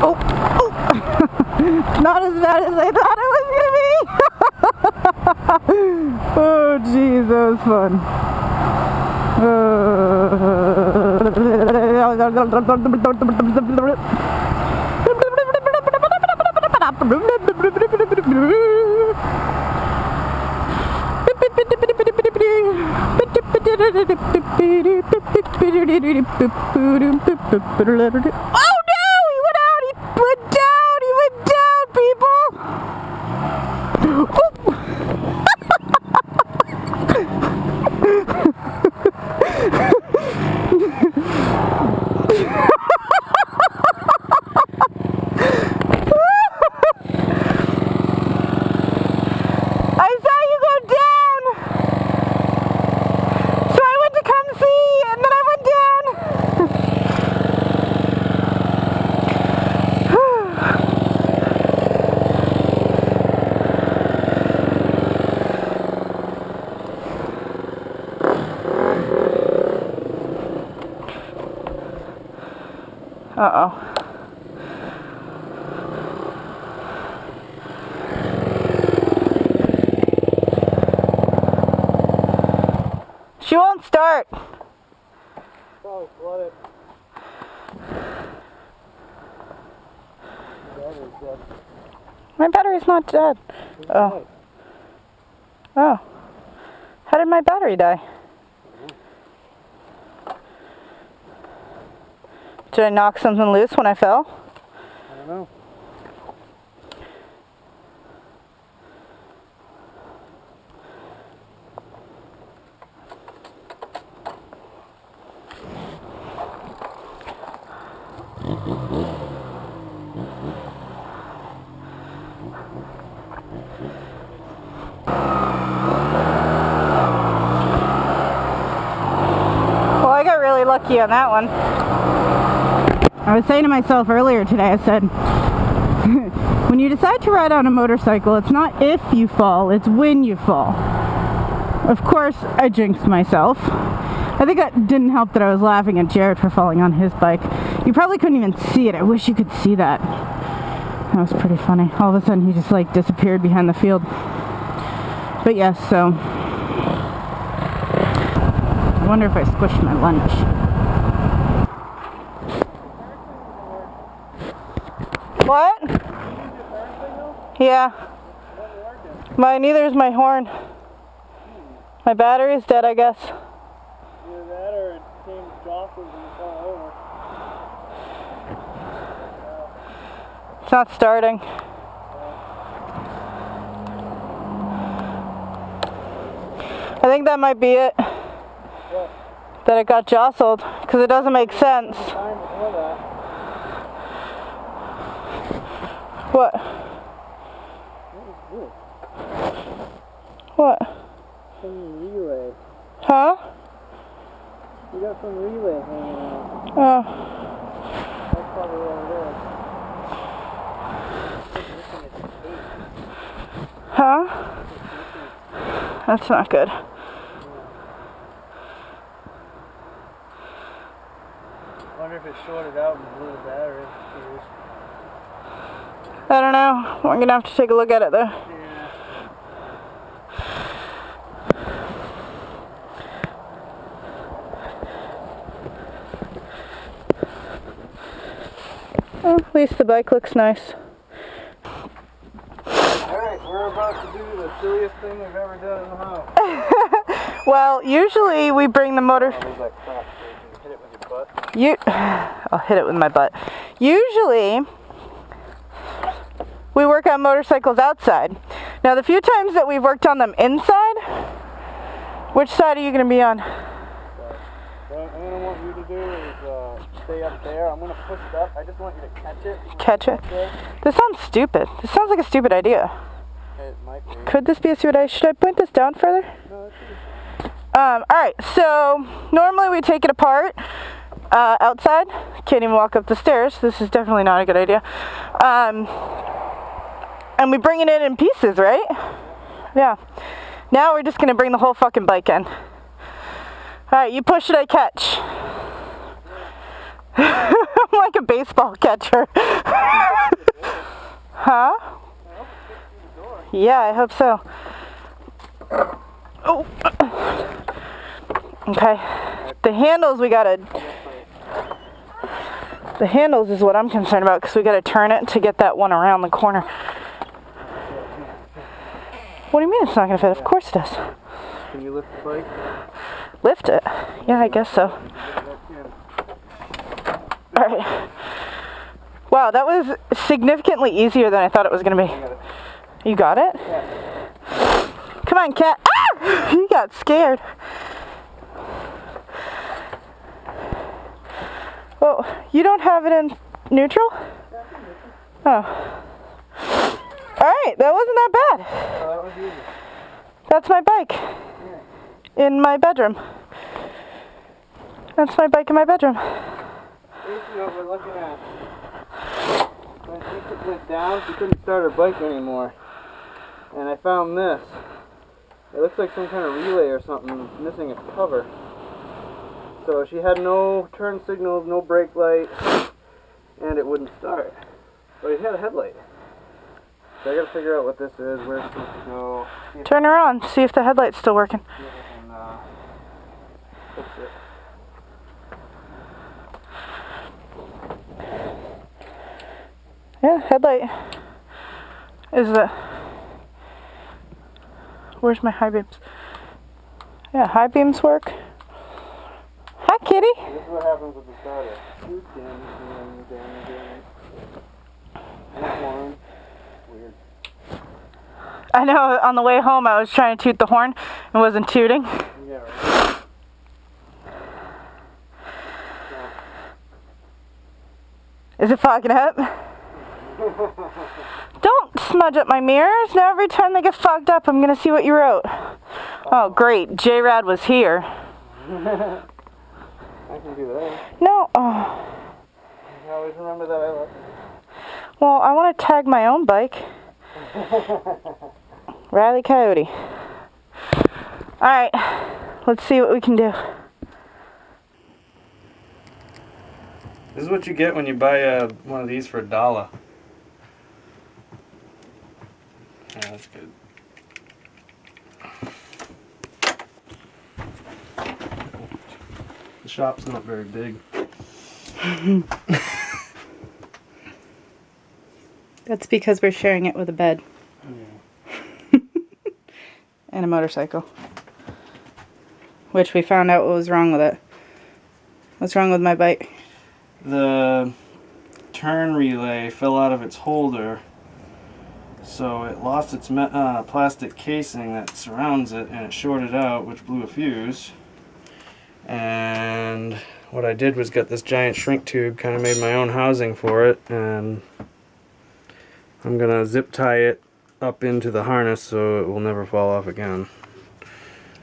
Oh, oh. Not as bad as I thought it was gonna be. Oh jeez, that was fun. Oh no! He went out! He went down! He went down, people! Uh-oh. She won't start. Probably flooded. My battery's not dead. Oh. Oh. How did my battery die? Did I knock something loose when I fell? I don't know. Well, I got really lucky on that one. I was saying to myself earlier today, I said, when you decide to ride on a motorcycle, it's not if you fall, it's when you fall. Of course, I jinxed myself. I think that didn't help that I was laughing at Jared for falling on his bike. You probably couldn't even see it. I wish you could see that. That was pretty funny. All of a sudden, he just like disappeared behind the field. But yes, so I wonder if I squished my lunch. What? Yeah. Neither is my horn. My battery's dead, I guess. Either that or it came jostled and fell over. It's not starting. I think that might be it. What? That it got jostled, because it doesn't make sense. Time before that. What? What? Some relay. Huh? You got some relay hanging out. Oh. That's probably what it is. Huh? That's not good. I wonder if it shorted out and blew the battery. I don't know. We're gonna have to take a look at it though. Yeah. Well, at least the bike looks nice. Alright, we're about to do the silliest thing we've ever done in the house. Well, usually we bring the motor... Hit it with your butt. I'll hit it with my butt. Usually, we work on motorcycles outside. Now, the few times that we've worked on them inside, which side are you going to be on? What I'm going to want you to do is stay up there. I'm going to push it up. I just want you to catch it. Catch it? This sounds stupid. This sounds like a stupid idea. It might be. Could this be a stupid idea? Should I point this down further? No, it should be. Alright, so normally we take it apart outside. Can't even walk up the stairs. This is definitely not a good idea. And we bring it in pieces, right? Yeah. Now we're just going to bring the whole fucking bike in. Alright, you push it, I catch. I'm like a baseball catcher. Huh? Yeah, I hope so. Oh. Okay. The handles we gotta... The handles is what I'm concerned about because we gotta turn it to get that one around the corner. What do you mean it's not gonna fit? Of course it does. Can you lift the bike? Lift it? Yeah, I guess so. Alright. Wow, that was significantly easier than I thought it was going to be. You got it? Yeah. Come on, cat. Ah! You got scared. Oh, you don't have it in neutral? Oh. Alright, that wasn't that bad. Oh, that was easy. That's my bike. Yeah. In my bedroom. That's my bike in my bedroom. Basically what we're looking at. When she went down, she couldn't start her bike anymore. And I found this. It looks like some kind of relay or something missing its cover. So she had no turn signals, no brake light, and it wouldn't start. But it had a headlight. So I gotta figure out what this is, where it's supposed to go. Turn her on, see if the headlight's still working. See if I can, fix it. Yeah, headlight is the... Where's my high beams? Yeah, high beams work. Hi, kitty. This is what happens with the starter. And horn. Weird. I know, on the way home I was trying to toot the horn and wasn't tooting. Yeah, right. Is it fogging up? Don't smudge up my mirrors. Now every time they get fogged up, I'm going to see what you wrote. Oh, great. JRad was here. I can do that. No. Oh. I always remember that I left. Well, I want to tag my own bike. Riley Coyote. Alright. Let's see what we can do. This is what you get when you buy one of these for $1. Yeah, that's good. The shop's not very big. That's because we're sharing it with a bed. Yeah. And a motorcycle. Which we found out what was wrong with it. What's wrong with my bike? The turn relay fell out of its holder, so it lost its plastic casing that surrounds it, and it shorted out, which blew a fuse. And what I did was get this giant shrink tube, kind of made my own housing for it, and I'm gonna zip tie it up into the harness so it will never fall off again.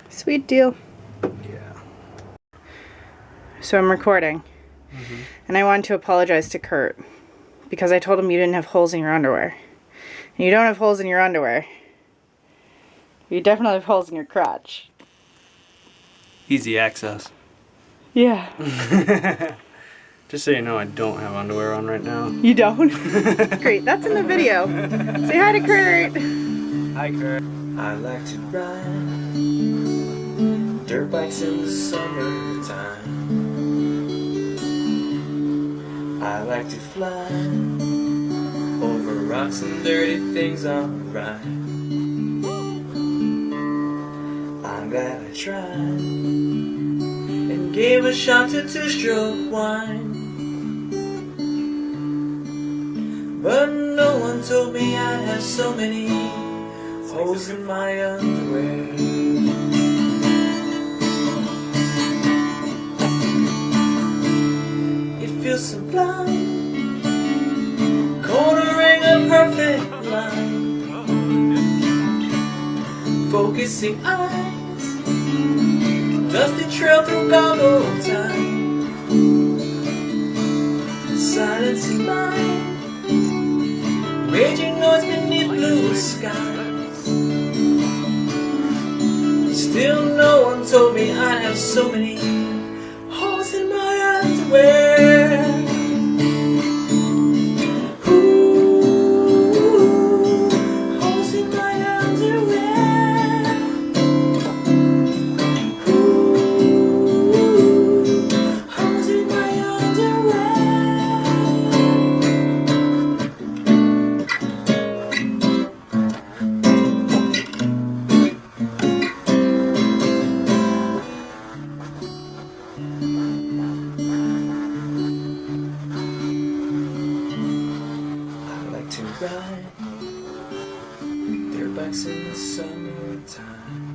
Sweet deal. Yeah. So I'm recording. Mm-hmm. And I wanted to apologize to Curt because I told him you didn't have holes in your underwear. And you don't have holes in your underwear. You definitely have holes in your crotch. Easy access. Yeah. Just so you know, I don't have underwear on right now. You don't? Great, that's in the video. Say hi to Curt. Hi, Curt. I like to ride dirt bikes in the summertime. I like to fly over rocks and dirty things on right. I'm glad I tried and gave a shot to two-stroke wine. But no one told me I'd have so many holes in my underwear. It feels sublime, cornering a perfect line, focusing eyes, dusty trail through goggle time, silencing mind, raging noise beneath blue skies. Still no one told me I'd have so many holes in my underwear. ride dirt bikes in the summertime.